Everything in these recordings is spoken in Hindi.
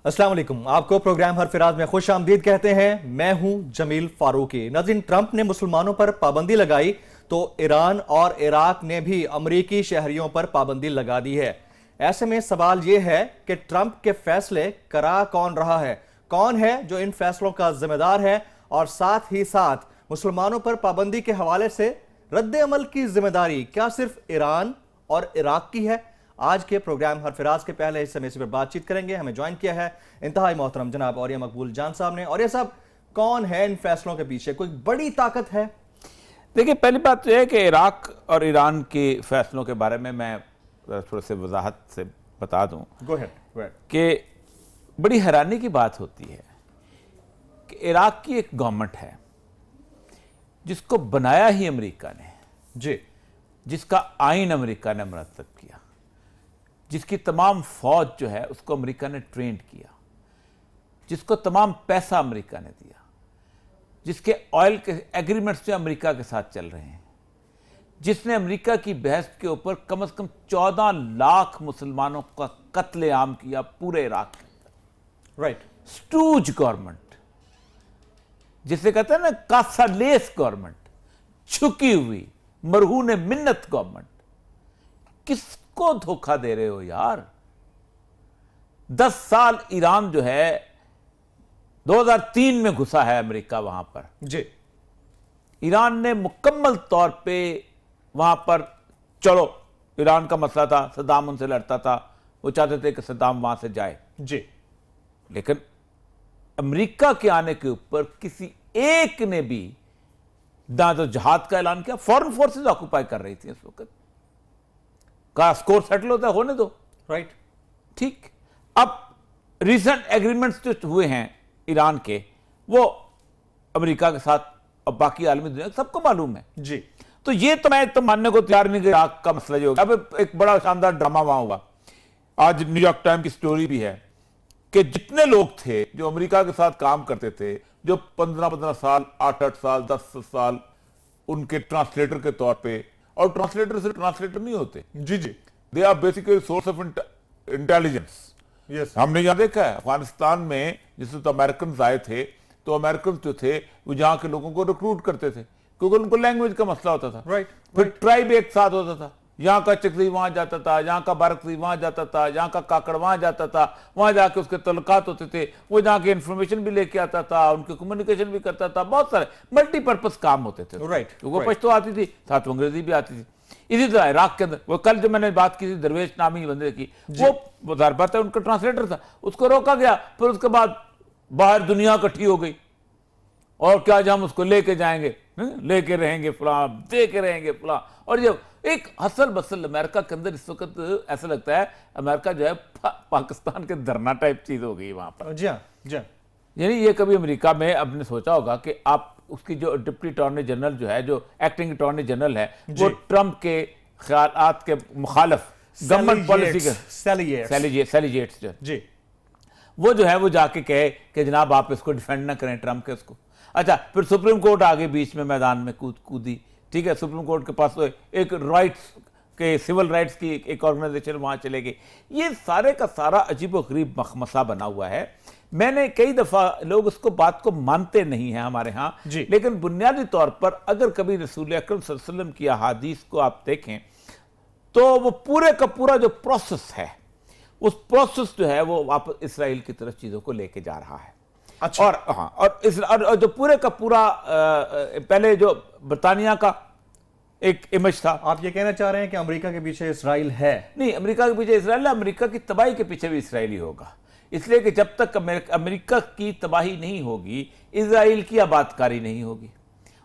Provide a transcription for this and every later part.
अस्सलाम वालेकुम। आपको प्रोग्राम हर फिराज में खुश आमदीद कहते हैं। मैं हूं जमील फारूकी। नाज़रीन, ट्रंप ने मुसलमानों पर पाबंदी लगाई तो ईरान और इराक ने भी अमरीकी शहरियों पर पाबंदी लगा दी है। ऐसे में सवाल यह है कि ट्रंप के फैसले करा कौन रहा है, कौन है जो इन फैसलों का जिम्मेदार है, और साथ ही साथ मुसलमानों पर पाबंदी के हवाले से रद्द अमल की जिम्मेदारी क्या सिर्फ ईरान और इराक की है? आज के प्रोग्राम हर फिराज के पहले हिस्से में इस पर बातचीत करेंगे। हमें ज्वाइन किया है इंतहाई मोहतरम जनाब औरिया मकबूल जान साहब ने। और ये सब कौन है इन फैसलों के पीछे? कोई बड़ी ताकत है? देखिए, पहली बात तो यह है कि इराक और ईरान के फैसलों के बारे में मैं थोड़े से वजाहत से बता दूं। Go ahead. कि बड़ी हैरानी की बात होती है कि इराक की एक गवर्नमेंट है जिसको बनाया ही अमेरिका ने जी, जिसका आइन अमेरिका ने मुरतब किया, जिसकी तमाम फौज जो है उसको अमेरिका ने ट्रेंड किया, जिसको तमाम पैसा अमेरिका ने दिया, जिसके ऑयल के एग्रीमेंट्स जो अमेरिका के साथ चल रहे हैं, जिसने अमेरिका की बहस के ऊपर कम से कम 14 लाख मुसलमानों का कत्लेआम किया पूरे इराक के अंदर। राइट। स्टूज गवर्नमेंट, जिसे कहते हैं ना कासालेस गवर्नमेंट, झुकी हुई मरहून मिन्नत गवर्नमेंट। किसको धोखा दे रहे हो यार? 10 साल ईरान जो है 2003 में घुसा है अमेरिका वहां पर। जी, ईरान ने मुकम्मल तौर पे वहां पर, चलो ईरान का मसला था, सद्दाम उनसे लड़ता था, वो चाहते थे कि सद्दाम वहां से जाए जी, लेकिन अमेरिका के आने के ऊपर किसी एक ने भी ना तो जहाद का ऐलान किया। फॉरेन फोर्सेस ऑक्यूपाई कर रही थी इस वक्त, का स्कोर सेटल होता है, होने दो। राइट। ठीक। अब रीसेंट एग्रीमेंट्स जो हुए हैं ईरान के, वो अमेरिका के साथ और बाकी आलमी दुनिया सबको मालूम है जी। तो ये तो मैं तो मानने को तैयार नहीं कि इराक का मसला जो होगा। अब एक बड़ा शानदार ड्रामा वहां हुआ। आज न्यूयॉर्क टाइम की स्टोरी भी है कि जितने लोग थे जो अमेरिका के साथ काम करते थे, जो 15-15 साल, 8-8 साल, 10 साल उनके ट्रांसलेटर के तौर पे, और ट्रांसलेटर से ट्रांसलेटर नहीं होते, जी जी, they are basically source of intelligence. Yes. हमने यहाँ देखा है अफगानिस्तान में, जिससे तो अमेरिकन आए थे, तो अमेरिकन जो थे वो यहाँ के लोगों को रिक्रूट करते थे क्योंकि उनको लैंग्वेज का मसला होता था। राइट। फिर ट्राइब एक साथ होता था, यहाँ का चकरी वहां जाता था, यहाँ का बारकसी वहां जाता था, यहाँ का काकड़ वहां जाता था, वहां जाके उसके तल्लुकात होते थे, वो जहाँ की इंफॉर्मेशन भी लेके आता था, उनके कम्युनिकेशन भी करता था, बहुत सारे मल्टीपर्पज काम होते थे। राइट। वो पश्तो आती थी, साथ अंग्रेजी भी आती थी। इसी तरह इराक के अंदर, वो कल जो मैंने बात की थी दरवेश नामी बंदे की, वो जाहिर बात है उनका ट्रांसलेटर था, उसको रोका गया। फिर उसके बाद बाहर दुनिया इकट्ठी हो गई, और क्या हम उसको लेके जाएंगे, लेके रहेंगे फलां, दे के रहेंगे फलां। और जब एक हसल बसल अमेरिका के अंदर इस वक्त ऐसा लगता है अमेरिका जो है पाकिस्तान के धरना टाइप चीज हो गई वहां पर। जी हाँ, जी हाँ। यानी ये कभी अमेरिका में आपने सोचा होगा कि आप उसकी जो डिप्टी अटॉर्नी जनरल जो है, जो एक्टिंग अटॉर्नी जनरल है, वो ट्रंप के ख्यालात के मुखालिफ गवर्नमेंट पॉलिसी के सेलिजेट्स जो जी, वो जो है वो जाके कहे कि जनाब आप इसको डिफेंड ना करें ट्रंप के उसको। अच्छा, फिर सुप्रीम कोर्ट आगे बीच में मैदान में कूदी। ठीक है, सुप्रीम कोर्ट के पास तो एक राइट्स के, सिविल राइट्स की एक ऑर्गेनाइजेशन वहां चले गई। ये सारे का सारा अजीब व गरीब मखमसा बना हुआ है। मैंने कई दफा, लोग उसको बात को मानते नहीं हैं हमारे यहाँ, लेकिन बुनियादी तौर पर अगर कभी रसूल अकरम सल्लल्लाहु अलैहि वसल्लम की अहादीस को आप देखें तो वो पूरे का पूरा जो प्रोसेस है, उस प्रोसेस जो है वो वापस इसराइल की तरफ चीजों को लेके जा रहा है। अच्छा। और हाँ, और जो पूरे का पूरा पहले जो बरतानिया का एक इमेज था। आप ये कहना चाह रहे हैं कि अमेरिका के पीछे इसराइल है? नहीं, अमेरिका के पीछे इसराइल है, अमेरिका की तबाही के पीछे भी इसराइली होगा। इसलिए कि जब तक अमेरिका की तबाही नहीं होगी, इसराइल की आबादकारी नहीं होगी।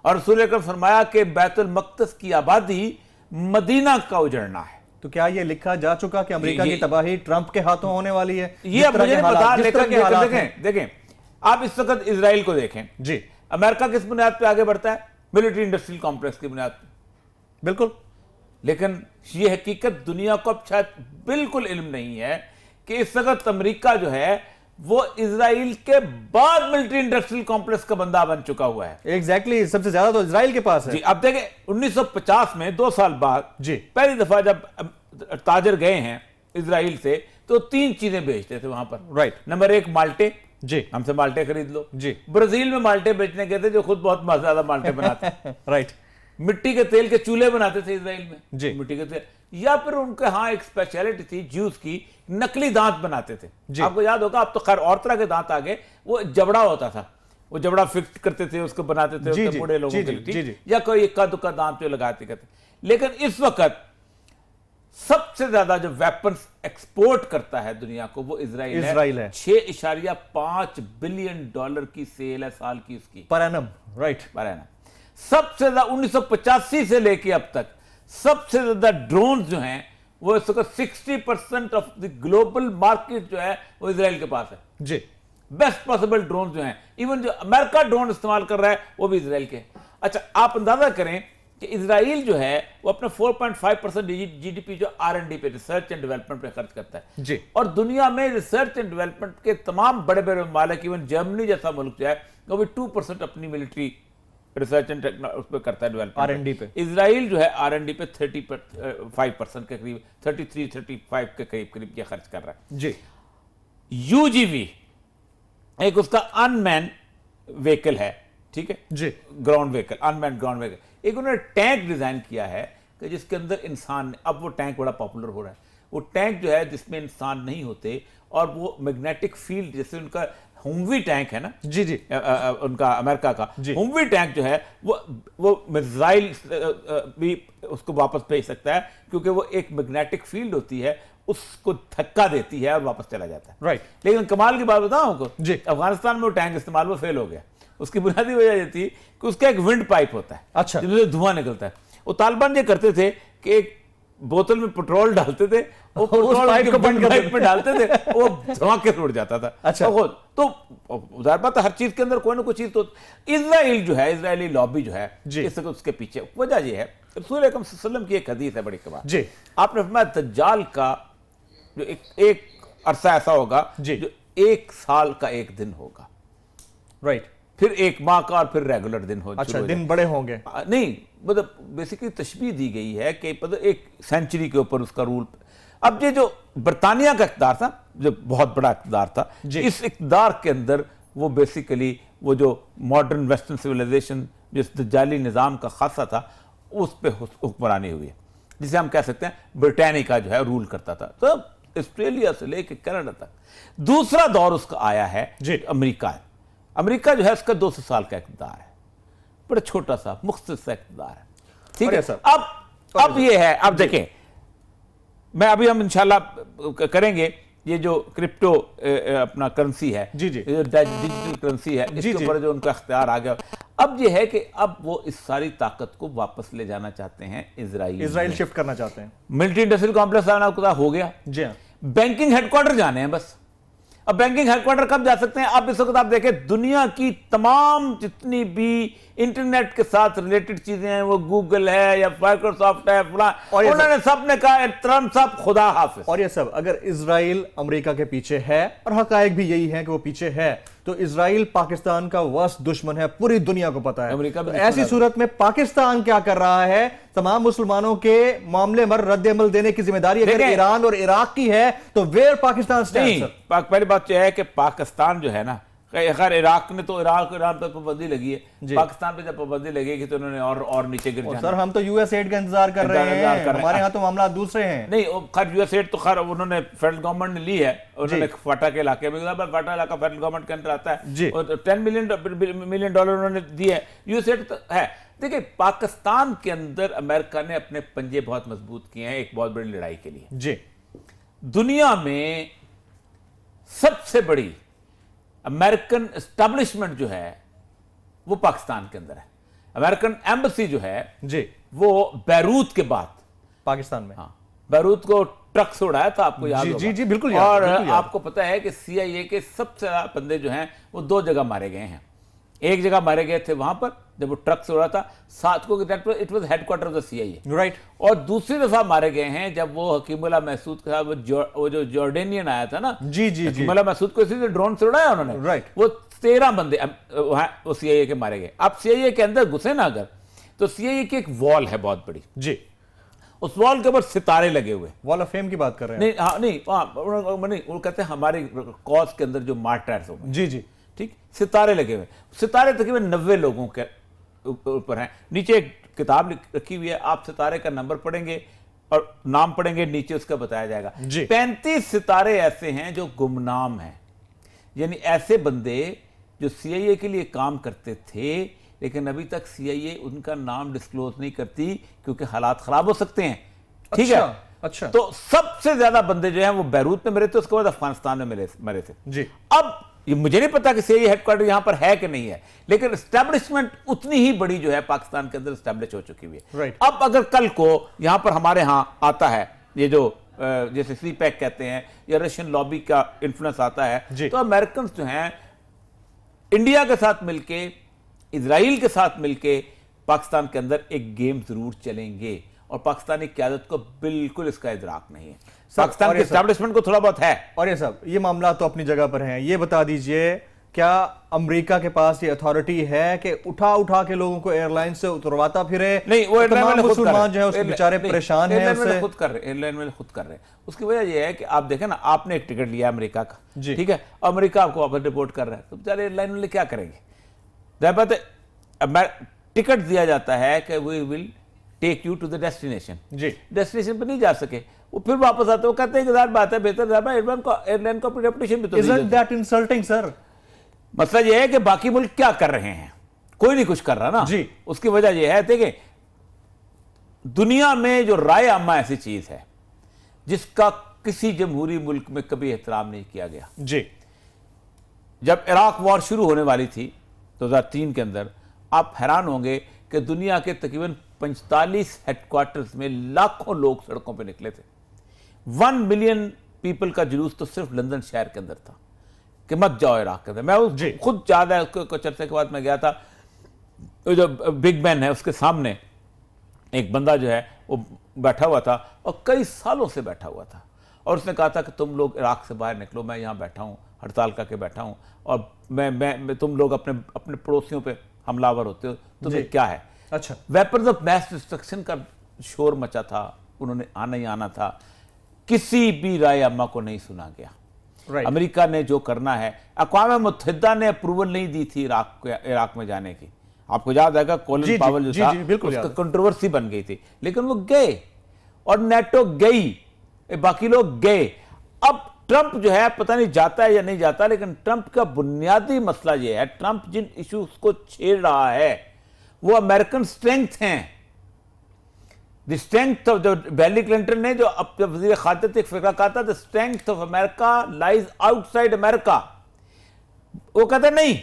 और रसूल अकरम फरमाया कि बैतुल मक़दस की आबादी मदीना का उजड़ना है। तो क्या ये लिखा जा चुका कि अमेरिका की तबाही ट्रंप के हाथों होने वाली है? ये अब मुझे पता, लेकिन देखें आप इस वक्त इसराइल को देखें जी, अमेरिका किस बुनियाद पे आगे बढ़ता है? मिलिट्री इंडस्ट्रियल कॉम्प्लेक्स की बुनियाद पे। बिल्कुल। लेकिन ये हकीकत दुनिया को अब शायद बिल्कुल इल्म नहीं है कि इस वक्त अमेरिका जो है वो इसराइल के बाद मिलिट्री इंडस्ट्रियल कॉम्प्लेक्स का बंदा बन चुका हुआ है। एग्जैक्टली, सबसे ज्यादा तो इसराइल के पास है। जी, अब देखें 1950 में 2 साल बाद जी पहली दफा जब ताजर गए हैं इसराइल से, तो 3 चीजें बेचते थे वहां पर। राइट। नंबर 1 माल्टे, जी हमसे माल्टे खरीद लो। जी। ब्राजील में माल्टे बेचने गए थे, जो खुद बहुत मजेदार माल्टे बनाते हैं। राइट। मिट्टी के तेल के चूल्हे बनाते थे इजराइल में, जी। मिट्टी के तेल। या फिर उनके यहाँ एक स्पेशलिटी थी ज्यूस की, नकली दांत बनाते थे। जी। आपको याद होगा, अब तो खैर और तरह के दांत आ गए, वो जबड़ा होता था, वो जबड़ा फिक्स करते थे, उसको बनाते थे, जी, उसके जी, बूढ़े लोगों जी, के जी, लिए, जी, ठीक? जी। या कोई इक्का दुक्का दांत जो लगाते करते। लेकिन इस वक्त सबसे ज्यादा जो वेपन्स एक्सपोर्ट करता है दुनिया को, वो इजराइल है। 6.5 बिलियन डॉलर की सेल है साल की उसकी, per annum. Right. Per annum. सबसे ज्यादा 1985 से लेके अब तक सबसे ज्यादा ड्रोन जो हैं वो इस वक्त 60% ऑफ द ग्लोबल मार्केट जो है वो इजराइल के पास है। जी। बेस्ट पॉसिबल ड्रोन जो हैं, इवन जो अमेरिका ड्रोन इस्तेमाल कर रहा है वो भी इजराइल के। अच्छा, आप अंदाजा करें कि इजराइल जो है वो अपने 4.5% जीडीपी जो R&D पे, रिसर्च एंड डेवलपमेंट पे खर्च करता है जी। और दुनिया में रिसर्च एंड डेवलपमेंट के तमाम बड़े बड़े ममालिक, इवन जर्मनी जैसा मुल्क जो है वो भी 2% अपनी मिलिट्री रिसर्च एंड उस पर करता है, डेवलपमेंट R&D पे। इजराइल जो है R&D पे 35% के करीब, 33-35 के करीब ये खर्च कर रहा है। जी। UGV एक उसका अनमैन व्हीकल है, ठीक है जी। Ground vehicle, unman ground vehicle. एक उन्होंने टैंक डिजाइन किया है कि जिसके अंदर इंसान, अब वो टैंक बड़ा पॉपुलर हो रहा है, वो टैंक जो है जिसमें इंसान नहीं होते और वो मैग्नेटिक फील्ड, जैसे उनका हुमवी टैंक है ना, जी जी उनका अमेरिका का जी। हुमवी टैंक जो है वो मिसाइल भी उसको वापस भेज सकता है, क्योंकि वो एक मैग्नेटिक फील्ड होती है, उसको धक्का देती है और वापस चला जाता है। राइट। लेकिन कमाल की बात बताऊं आपको जी। अफगानिस्तान में वो टैंक इस्तेमाल वो फेल हो गया। उसकी बुनियादी वजह ये थी कि उसका एक विंड पाइप होता है, अच्छा। जिससे धुआं निकलता है। वो तालिबान ये करते थे कि एक बोतल में पेट्रोल डालते थे, वो पेट्रोल पाइप को बंद कर पाइप में डालते थे, वो धमाके से उड़ जाता था। अच्छा। तो जाहिर बात है हर चीज के अंदर कोई ना कोई चीज तो। इजराइल जो है, इजरायली लॉबी जो है, जी। इस वक्त उसके पीछे वजह ये है, रसूल अकरम सल्लल्लाहु अलैहि वसल्लम की एक हदीस है बड़ी कमाल। जी। आपने फरमाया दज्जाल का जो एक अरसा ऐसा होगा जी। जो 1 साल का एक दिन होगा, राइट। फिर 1 माह का, और फिर रेगुलर दिन हो। अच्छा, दिन बड़े होंगे। नहीं, मतलब बेसिकली तशबीह दी गई है कि मतलब एक सेंचुरी के ऊपर उसका रूल। अब ये जो बरतानिया का इक़्तिदार था, जो बहुत बड़ा इक़्तिदार था, इस इक़्तिदार के अंदर वो बेसिकली वो जो मॉडर्न वेस्टर्न सिविलाइजेशन जिस दज्जाली निज़ाम का खासा था, उस पर हुक्मरानी हुई है, जिसे हम कह सकते हैं ब्रिटानिका जो है रूल करता था। तो ऑस्ट्रेलिया से लेकर कनाडा तक दूसरा दौर उसका आया है जी। अमेरिका है। अमेरिका जो है उसका 200 साल का इक़्तिदार है, बड़ा छोटा सा मुख्तसर सा इक़्तिदार है, ठीक है। अब ये है, अब देखें, मैं अभी हम इंशाल्लाह करेंगे ये जो क्रिप्टो अपना करेंसी है, जी जी, डिजिटल करेंसी है, इसके ऊपर जो उनका इख्तियार आ गया। अब ये है कि अब वो इस सारी ताकत को वापस ले जाना चाहते हैं, इजराइल शिफ्ट करना चाहते हैं। मिलिट्री इंडस्ट्रियल कॉम्प्लेक्स आना हो गया, जी हाँ। बैंकिंग हेडक्वार्टर जाने हैं बस। अब बैंकिंग हेडक्वार्टर कब जा सकते हैं? अब इस वक्त आप देखें, दुनिया की तमाम जितनी भी इंटरनेट के साथ रिलेटेड चीजें हैं, वो गूगल है या माइक्रोसॉफ्ट है, उन्होंने सब ने कहा ट्रम्प साहब खुदा हाफिज। और ये सब अगर इजराइल अमेरिका के पीछे है, और हकायक भी यही है कि वो पीछे है, तो इजराइल पाकिस्तान का वर्स्ट दुश्मन है, पूरी दुनिया को पता है। अमेरिका तो ऐसी सूरत में पाकिस्तान क्या कर रहा है? तमाम मुसलमानों के मामले में रद्द-ए-अमल देने की जिम्मेदारी अगर ईरान और इराक की है, तो वेयर पाकिस्तान स्टैंड्स? पहली बात यह है कि पाकिस्तान जो है ना, खैर इराक ने तो ईरान पर पाबंदी लगी है, पाकिस्तान पे जब पाबंदी लगेगी तो उन्होंने और नीचे गिर जाना। सर हम तो यूएस एड का इंतजार कर रहे हैं, हमारे यहाँ तो मामला दूसरे हैं। नहीं, खैर यूएस एड तो खैर उन्होंने फेडरल गवर्नमेंट ने ली है, उन्होंने फाटा के इलाके में, फाटा इलाका फेडरल गवर्नमेंट के अंदर आता है, और $10 मिलियन उन्होंने दिए है। यूएस एड तो है। देखिए, पाकिस्तान के अंदर अमेरिका ने अपने पंजे बहुत मजबूत किए हैं एक बहुत बड़ी लड़ाई के लिए। जी, दुनिया में सबसे बड़ी अमेरिकन एस्टैब्लिशमेंट जो है वो पाकिस्तान के अंदर है। अमेरिकन एम्बेसी जो है जी, वो बैरूत के बाद पाकिस्तान में, हाँ, बैरूत को ट्रक से उड़ाया था, आपको याद होगा। जी जी, बिल्कुल याद। और बिल्कुल आपको पता है कि CIA के सबसे ज्यादा बंदे जो हैं वो 2 जगह मारे गए हैं। एक जगह मारे गए थे वहां पर जब वो ट्रक से उड़ा था, साथ को it was headquarter of the CIA, right. और दूसरी दफा मारे गए हैं जब वो हकीमुल्लाह महसूद के साथ वो जो जॉर्डेनियन आया था ना, जी जी, हकीमुल्लाह महसूद को इसी ड्रोन से उड़ाया उन्होंने, राइट। वो 13 बंदे वो CIA के मारे गए। अब CIA के अंदर घुसे ना अगर, तो CIA की एक वॉल है बहुत बड़ी जी, उस वॉल के ऊपर सितारे लगे हुए। वॉल ऑफ फेम की बात कर रहे हैं? नहीं, हाँ, नहीं, नहीं, वो कहते हैं हमारे कॉज के अंदर जो मार्टायर्स हो गए, जी जी, ठीक, सितारे लगे हुए। सितारे तकरीबन 90 लोगों के ऊपर हैं। नीचे एक किताब रखी हुई है, आप सितारे का नंबर पढ़ेंगे और नाम पढ़ेंगे, नीचे उसका बताया जाएगा। 35 सितारे ऐसे हैं जो गुमनाम हैं, यानी ऐसे बंदे जो सीआईए के लिए काम करते थे, लेकिन अभी तक सीआईए उनका नाम डिस्क्लोज नहीं करती क्योंकि हालात खराब हो सकते हैं। ठीक है, अच्छा। तो सबसे ज्यादा बंदे जो हैं वो बैरूत में मरे थे, उसके बाद अफगानिस्तान में मरे थे जी। अब ये मुझे नहीं पता कि सीआईए हेडक्वार्टर यहां पर है कि नहीं है, लेकिन एस्टैब्लिशमेंट उतनी ही बड़ी जो है पाकिस्तान के अंदर एस्टैब्लिश हो चुकी हुई है। अब अगर कल को यहां पर हमारे यहां आता है ये जो जैसे सीपैक कहते हैं या रशियन लॉबी का इन्फ्लुएंस आता है, तो अमेरिकन जो हैं इंडिया के साथ मिलके, इजराइल के साथ मिलके पाकिस्तान के अंदर एक गेम जरूर चलेंगे और पाकिस्तानी क़यादत को बिल्कुल इसका इदराक नहीं है। पाकिस्तान के एस्टैब्लिशमेंट को थोड़ा बहुत है। और ये सब ये मामला तो अपनी जगह पर हैं। ये बता दीजिए, क्या अमेरिका के पास ये अथॉरिटी है कि उठा के लोगों को एयरलाइन से उतरवाता फिरे? नहीं, वो तमाम मुसलमान जो है उसके बेचारे परेशान हैं, उससे खुद कर रहे, एयरलाइन वाले खुद कर रहे हैं। उसकी वजह यह है कि आप देखें ना, आपने एक टिकट लिया अमेरिका का, ठीक है, अमेरिका आपको वापस रिपोर्ट कर रहा है, तो बेचारे एयरलाइन वाले क्या करेंगे? टिकट दिया जाता है कि we will take you to the destination, destination पर नहीं जा सके, वो फिर वापस आते, वो कहते हैं कि बात है, बेहतर एयरलाइन को रेपुटेशन भी तो Isn't that insulting, sir? मसला ये है कि बाकी मुल्क क्या कर रहे हैं, कोई नहीं कुछ कर रहा ना जी। उसकी वजह यह है देखिए, दुनिया में जो राय आमा ऐसी चीज है जिसका किसी जमहूरी मुल्क में कभी एहतराम नहीं किया गया जी। जब इराक वॉर शुरू होने वाली थी 2003 के अंदर, आप हैरान होंगे कि दुनिया के तकरीबन 45 हेडक्वार्टर्स में लाखों लोग सड़कों पर निकले थे। 1 मिलियन पीपल का जुलूस तो सिर्फ लंदन शहर के अंदर था कि मत जाओ इराक के अंदर। मैं खुद याद है, कुछ अरसे के बाद मैं गया था, जो बिग बैन है उसके सामने एक बंदा जो है वो बैठा हुआ था और कई सालों से बैठा हुआ था, और उसने कहा था कि तुम लोग इराक से बाहर निकलो, मैं यहाँ बैठा हूँ, हड़ताल करके बैठा हूँ, और मैं तुम लोग अपने पड़ोसियों पे हमलावर होते हो, तुम्हें क्या है? अच्छा, वेपन्स ऑफ मैस डिस्ट्रक्शन का शोर मचा था, उन्होंने आना ही आना था, किसी भी राय अम्मा को नहीं सुना गया। अमेरिका ने जो करना है, अक़वाम मुत्तहिदा ने अप्रूवल नहीं दी थी इराक में जाने की, आपको याद आएगा, कॉलिन पावेल जो था उसका कंट्रोवर्सी बन गई थी, लेकिन वो गए और नेटो गई, बाकी लोग गए। अब ट्रंप जो है पता नहीं जाता है या नहीं जाता, लेकिन ट्रंप का बुनियादी मसला यह है, ट्रंप जिन इश्यूज को छेड़ रहा है वो अमेरिकन स्ट्रेंथ हैं, द स्ट्रेंथ ऑफ, जो बिल क्लिंटन ने जो अब वजीर खातिरत एक फिक्रा कहा था, the strength of America lies outside America. वो कहते नहीं,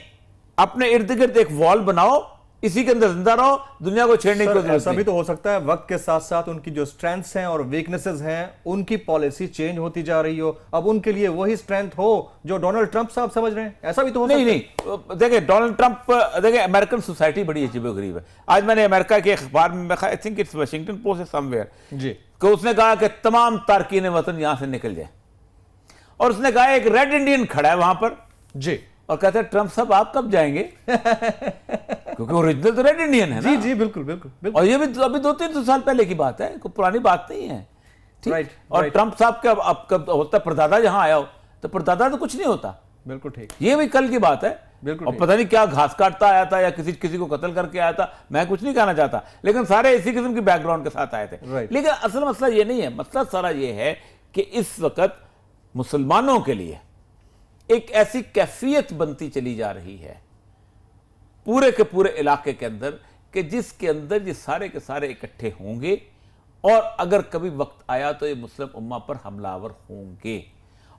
अपने इर्द गिर्द एक वॉल बनाओ, इसी के अंदर जिंदा रहो, दुनिया को छेड़ने की जरूरत नहीं। ऐसा भी तो हो सकता है वक्त के साथ साथ उनकी जो स्ट्रेंथ्स हैं और वीकनेसेस हैं, उनकी पॉलिसी चेंज होती जा रही हो, अब उनके लिए वही स्ट्रेंथ हो जो डोनाल्ड ट्रंप साहब समझ रहे हैं, ऐसा भी तो हो सकता है। नहीं, देखिए डोनाल्ड ट्रंप, देखिए अमेरिकन सोसाइटी बड़ी अजीबोगरीब है। आज मैंने अमेरिका के अखबार में, I think it's Washington Post somewhere जी, कि उसने कहा कि तमाम तारकीन वतन यहां से निकल जाए, और उसने कहा एक रेड इंडियन खड़ा है वहां पर जी, और कहते हैं ट्रंप साहब आप कब जाएंगे? क्योंकि ओरिजिनल तो रेड इंडियन है ना। जी जी, बिल्कुल बिल्कुल बिल्कुल। और ये भी अभी 2-3 साल पहले की बात है, कोई पुरानी बात नहीं है, ठीक। और ट्रंप साहब का अब कब होता, परदादा जहां आया हो तो परदादा तो कुछ नहीं होता, बिल्कुल ठीक, ये भी कल की बात है, बिल्कुल। और पता नहीं क्या घास काटता आया था या किसी को कत्ल करके आया था, मैं कुछ नहीं कहना चाहता, लेकिन सारे इसी किस्म की बैकग्राउंड के साथ आए थे। लेकिन असल मसला ये नहीं है, मसला सारा ये है कि इस वक्त मुसलमानों के लिए एक ऐसी कैफियत बनती चली जा रही है पूरे के पूरे इलाके के अंदर कि जिसके अंदर ये सारे के सारे इकट्ठे होंगे, और अगर कभी वक्त आया तो ये मुस्लिम उम्मा पर हमलावर होंगे।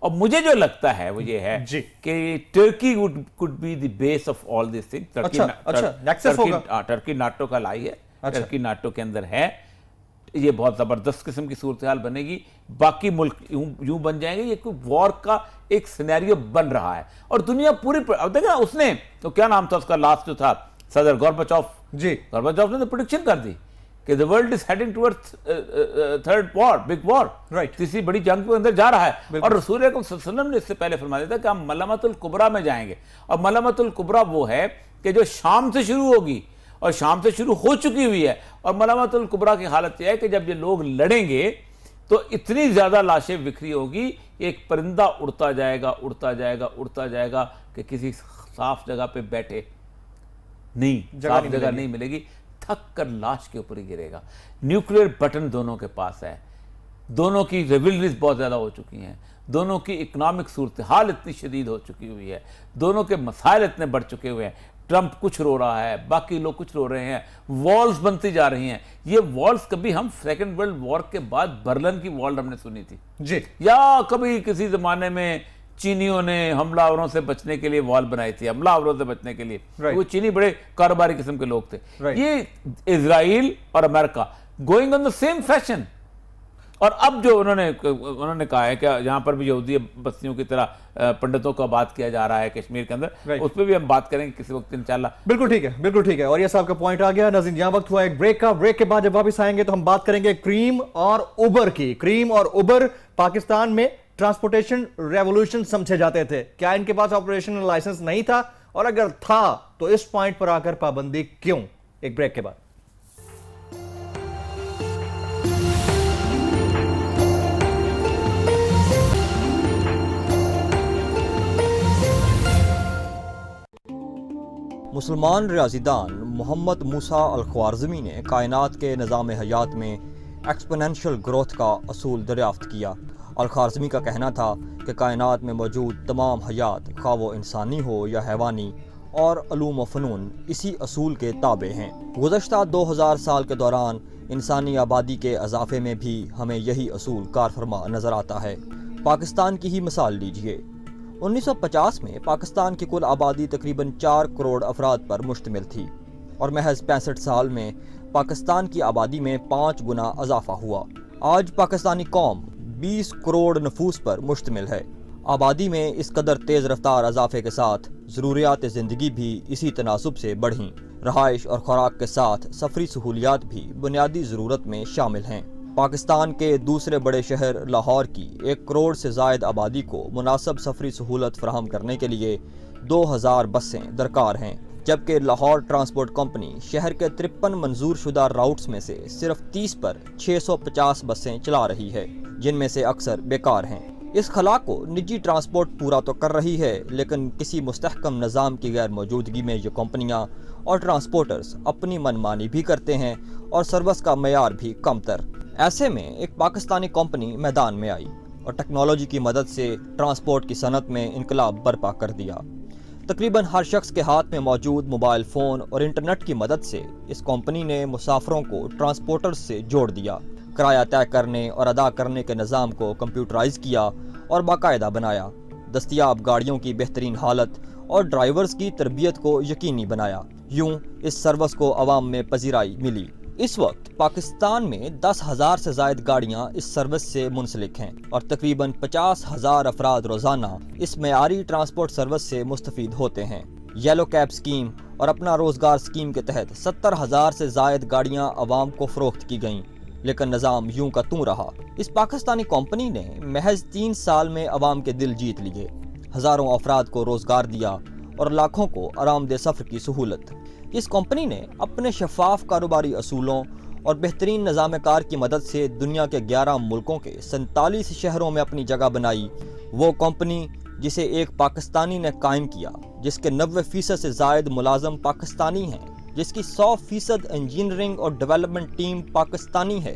और मुझे जो लगता है वो ये है कि Turkey could be the base of all this thing. Turkey NATO का लाई है, टर्की नाटो के अंदर है, ये बहुत जबरदस्त किस्म की सूरत हाल बनेगी, बाकी मुल्क यूं बन जाएंगे, ये कोई वॉर का एक सिनेरियो बन रहा है। और दुनिया पूरी, अब देखा उसने तो क्या नाम था उसका लास्ट जो था, सदर गोर्बाचोव जी, गोर्बाचोव ने तो प्रेडिक्शन कर दी कि the world is heading towards third war, big war, right, तीसरी बड़ी जंग के अंदर जा रहा है। और रसूल अकरम सल्लल्लाहु अलैहि वसल्लम ने इससे पहले फरमा दिया था कि हम मलमतुल कुबरा में जाएंगे, और मलमतुल कुबरा वो है कि जो शाम से शुरू होगी और शाम से शुरू हो चुकी हुई है। और मलामतुल कुबरा की हालत यह है कि जब ये लोग लड़ेंगे तो इतनी ज्यादा लाशें बिखरी होगी, एक परिंदा उड़ता जाएगा उड़ता जाएगा उड़ता जाएगा कि किसी साफ जगह पे बैठे नहीं, साफ जगह नहीं मिलेगी, थक कर लाश के ऊपर ही गिरेगा। न्यूक्लियर बटन दोनों के पास है, दोनों की रिवलरीज बहुत ज्यादा हो चुकी हैं, दोनों की इकोनॉमिक सूरत हाल इतनी शदीद हो चुकी हुई है, दोनों के मसाइल इतने बढ़ चुके हुए हैं। ट्रंप कुछ रो रहा है, बाकी लोग कुछ रो रहे हैं, वॉल्स बनती जा रही हैं। ये वॉल्स कभी हम सेकेंड वर्ल्ड वॉर के बाद बर्लिन की वॉल हमने सुनी थी जी, या कभी किसी जमाने में चीनियों ने हमलावरों से बचने के लिए वॉल बनाई थी, हमलावरों से बचने के लिए। वो चीनी बड़े कारोबारी किस्म के लोग थे। ये इजराइल और America going on the same fashion. और अब जो उन्होंने कहा है कि यहाँ पर भी यहूदी बस्तियों की तरह पंडितों को बात किया जा रहा है कश्मीर के अंदर, उस पर भी हम बात करेंगे किसी वक्त इंशाल्लाह। बिल्कुल ठीक है, बिल्कुल ठीक है। और ये साहब का पॉइंट आ गया। नाज़रीन, यहाँ वक्त हुआ एक ब्रेक का। ब्रेक के बाद जब वापस आएंगे तो हम बात करेंगे क्रीम और उबर की। क्रीम और उबर पाकिस्तान में ट्रांसपोर्टेशन रेवोल्यूशन समझे जाते थे। क्या इनके पास ऑपरेशनल लाइसेंस नहीं था, और अगर था तो इस पॉइंट पर आकर पाबंदी क्यों? एक ब्रेक के बाद। मुसलमान रियाजीदान मोहम्मद मूसा अल ख्वारज़मी ने कायनात के निज़ाम हयात में एक्सपोनेंशियल ग्रोथ का असूल दरियाफ्त किया। अल ख्वारज़मी का कहना था कि कायनात में मौजूद तमाम हयात, खा वो इंसानी हो या हैवानी, और अलूम व फ़नून इसी असूल के ताबे हैं। गुज़श्ता 2000 साल के दौरान इंसानी आबादी के इजाफे में भी हमें यही असूल कारफरमा नज़र आता है। पाकिस्तान की ही मिसाल लीजिए। 1950 में पाकिस्तान की कुल आबादी तकरीबन 4 करोड़ अफराद पर मुश्तमिल थी, और महज 65 साल में पाकिस्तान की आबादी में 5 गुना इजाफा हुआ। आज पाकिस्तानी कौम 20 करोड़ नफूस पर मुश्तमिल है। आबादी में इस कदर तेज़ रफ्तार इजाफे के साथ ज़रूरियात ज़िंदगी भी इसी तनासुब से बढ़ीं। रहाइश और खुराक के साथ सफरी सहूलियात भी बुनियादी ज़रूरत में शामिल हैं। पाकिस्तान के दूसरे बड़े शहर लाहौर की 1 करोड़ से ज़ायद आबादी को मुनासिब सफरी सहूलत फराहम करने के लिए 2000 बसें दरकार हैं, जबकि लाहौर ट्रांसपोर्ट कंपनी शहर के 53 मंजूर शुदा राउट्स में से सिर्फ 30 पर 650 बसें चला रही है, जिनमें से अक्सर बेकार हैं। इस खला को निजी ट्रांसपोर्ट पूरा तो कर रही है, लेकिन किसी मुस्तहकम निज़ाम की गैर मौजूदगी में ये कंपनियां और ट्रांसपोर्टर्स अपनी मनमानी भी करते हैं और सर्विस का मयार भी कमतर। ऐसे में एक पाकिस्तानी कंपनी मैदान में आई और टेक्नोलॉजी की मदद से ट्रांसपोर्ट की सनत में इनकलाब बर्पा कर दिया। तकरीबन हर शख्स के हाथ में मौजूद मोबाइल फ़ोन और इंटरनेट की मदद से इस कंपनी ने मुसाफिरों को ट्रांसपोर्टर्स से जोड़ दिया, किराया तय करने और अदा करने के निज़ाम को कंप्यूटराइज किया और बाकायदा बनाया, दस्तयाब गाड़ियों की बेहतरीन हालत और ड्राइवर्स की तरबियत को यकीनी बनाया। यूं इस सर्विस को अवाम में पजीराई मिली। इस वक्त पाकिस्तान में 10,000 से ज़ायद गाड़ियाँ इस सर्विस से मुंसलिक हैं और तकरीबन 50,000 अफराद रोज़ाना इस मयारी ट्रांसपोर्ट सर्विस से मुस्तफ़ीद होते हैं। येलो कैब स्कीम और अपना रोज़गार स्कीम के तहत 70,000 से ज़ायद गाड़ियाँ अवाम को फ़रोख्त की गईं, लेकिन निज़ाम यूं का तूं रहा। इस पाकिस्तानी कंपनी ने महज 3 साल में अवाम के दिल जीत लिए, हज़ारों अफराद को रोज़गार दिया और लाखों को आरामदेह सफ़र की सहूलत। इस कंपनी ने अपने शफाफ कारोबारी असूलों और बेहतरीन निज़ाम कार की मदद से दुनिया के 11 मुल्कों के 47 शहरों में अपनी जगह बनाई। वो कंपनी जिसे एक पाकिस्तानी ने कायम किया, जिसके 90% से ज़ायद मुलाजम पाकिस्तानी हैं, जिसकी 100% इंजीनियरिंग और डेवलपमेंट टीम पाकिस्तानी है,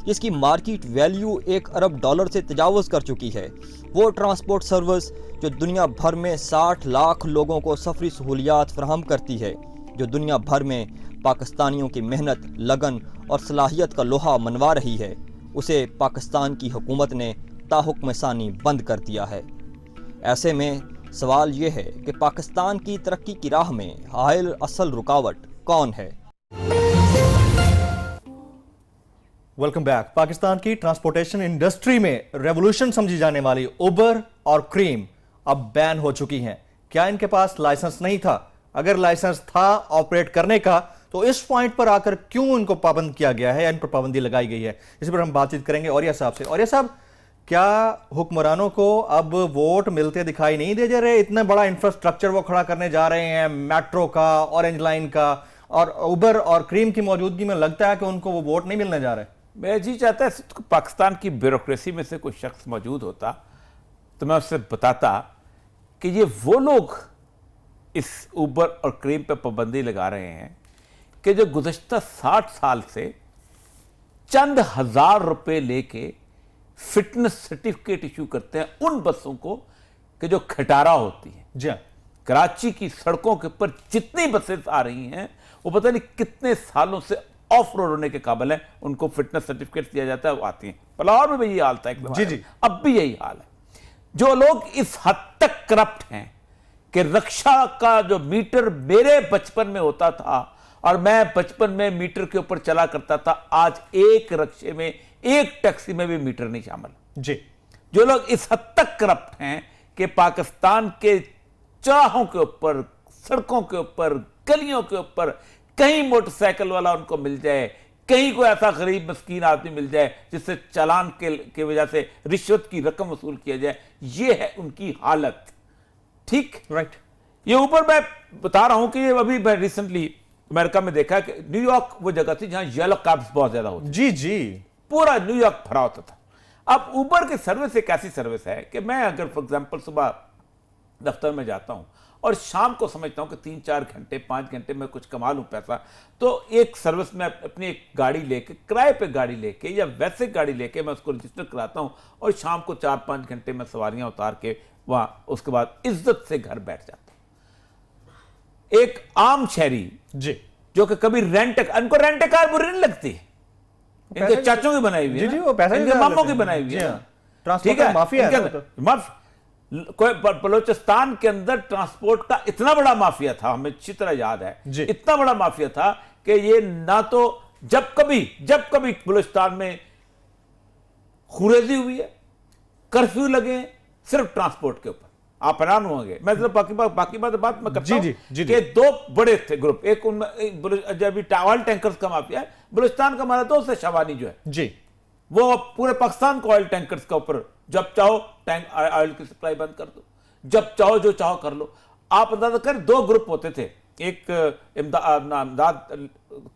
जिसकी मार्केट वैल्यू $1 अरब से तजावुज़ कर चुकी है। वो ट्रांसपोर्ट सर्विस जो दुनिया भर में 60 लाख लोगों को सफरी सहूलियात फराहम करती है, जो दुनिया भर में पाकिस्तानियों की मेहनत, लगन और सलाहियत का लोहा मनवा रही है, उसे पाकिस्तान की हुकूमत ने ताहुक्म सानी बंद कर दिया है। ऐसे में सवाल ये है कि पाकिस्तान की तरक्की की राह में हायल असल रुकावट कौन है? Welcome back. पाकिस्तान की ट्रांसपोर्टेशन इंडस्ट्री में रेवोल्यूशन समझी जाने वाली उबर और क्रीम अब बैन हो चुकी हैं। क्या इनके पास लाइसेंस नहीं था? अगर लाइसेंस था ऑपरेट करने का, तो इस पॉइंट पर आकर क्यों इनको पाबंद किया गया है या इन पर पाबंदी लगाई गई है? इस पर हम बातचीत करेंगे औरिया साहब से। औरिया साहब, क्या हुक्मरानों को अब वोट मिलते दिखाई नहीं दे जा रहे? इतना बड़ा इंफ्रास्ट्रक्चर वो खड़ा करने जा रहे हैं, मेट्रो का, ऑरेंज लाइन का, और उबर और क्रीम की मौजूदगी में लगता है कि उनको वो वोट नहीं मिलने जा रहे। मैं जी चाहता है पाकिस्तान की ब्यूरोक्रेसी में से कोई शख्स मौजूद होता तो मैं उससे बताता कि ये वो लोग इस उबर और क्रीम पे पाबंदी लगा रहे हैं कि जो गुज़श्ता 60 साल से चंद हजार रुपए लेके फिटनेस सर्टिफिकेट इशू करते हैं उन बसों को कि जो खटारा होती है। जी हाँ, कराची की सड़कों के ऊपर जितनी बसें आ रही हैं वो पता नहीं कितने सालों से ऑफ रोड होने के काबिल है, उनको फिटनेस सर्टिफिकेट दिया जाता है, वो आती हैं। लाहौर में भी यही हाल था एक जी जी, अब भी यही हाल है। जो लोग इस हद तक करप्ट हैं कि रक्षा का जो मीटर मेरे बचपन में होता था और मैं बचपन में मीटर के ऊपर चला करता था, आज एक रक्षे में एक टैक्सी में भी मीटर नहीं शामिल। जी, जो लोग इस हद तक करप्ट हैं कि पाकिस्तान के चौराहों के ऊपर, सड़कों के ऊपर, गलियों के ऊपर कहीं मोटरसाइकिल वाला उनको मिल जाए, कहीं कोई ऐसा गरीब मस्कीन आदमी मिल जाए जिससे चालान के वजह से रिश्वत की रकम वसूल किया जाए, ये है उनकी हालत। ठीक, राइट। ये ऊपर मैं बता रहा हूं कि ये अभी मैं रिसेंटली अमेरिका में देखा कि न्यूयॉर्क वो जगह थी जहां येलो कैब्स बहुत ज्यादा होती, जी जी, पूरा न्यूयॉर्क भरा होता था। अब उबर की सर्विस एक ऐसी सर्विस है कि मैं अगर फॉर एग्जांपल सुबह दफ्तर में जाता हूं और शाम को समझता हूं कि 3-4 घंटे 5 घंटे में कुछ कमा लूं पैसा, तो एक सर्विस में अपनी एक गाड़ी लेके, किराए पे गाड़ी लेके या वैसे गाड़ी लेके मैं उसको रजिस्टर कराता हूं और शाम को 4-5 घंटे में सवारियां उतार के वहां उसके बाद इज्जत से घर बैठ जाता हूं। एक आम शहरी जी, जो कि कभी उनको रेंट कार बुरी नहीं लगती, इनके चाचों की बनाई हुई है, जी जी, वो पैसा इनके मामों की बनाई हुई है, ट्रांसपोर्ट का माफिया है। कोई बलूचिस्तान के अंदर ट्रांसपोर्ट का इतना बड़ा माफिया था, हमें अच्छी तरह याद है, इतना बड़ा माफिया था कि ये ना तो जब कभी बलूचिस्तान में खुरेजी हुई है, कर्फ्यू लगे सिर्फ ट्रांसपोर्ट के ऊपर, आप हैरान होंगे। मैं सिर्फ बाकी बात मैं करता हूं कि दो बड़े थे ग्रुप, एक उनमें जब ऑयल टैंकर्स का माफिया है, बलूचिस्तान का हमारा दोस्त है शवानी जो है जी, वो पूरे पाकिस्तान को ऑयल टैंकर्स के ऊपर जब चाहो टैंक ऑयल की सप्लाई बंद कर दो, जब चाहो जो चाहो कर लो। आप अंदाजा करें, दो ग्रुप होते थे, एक इमदाद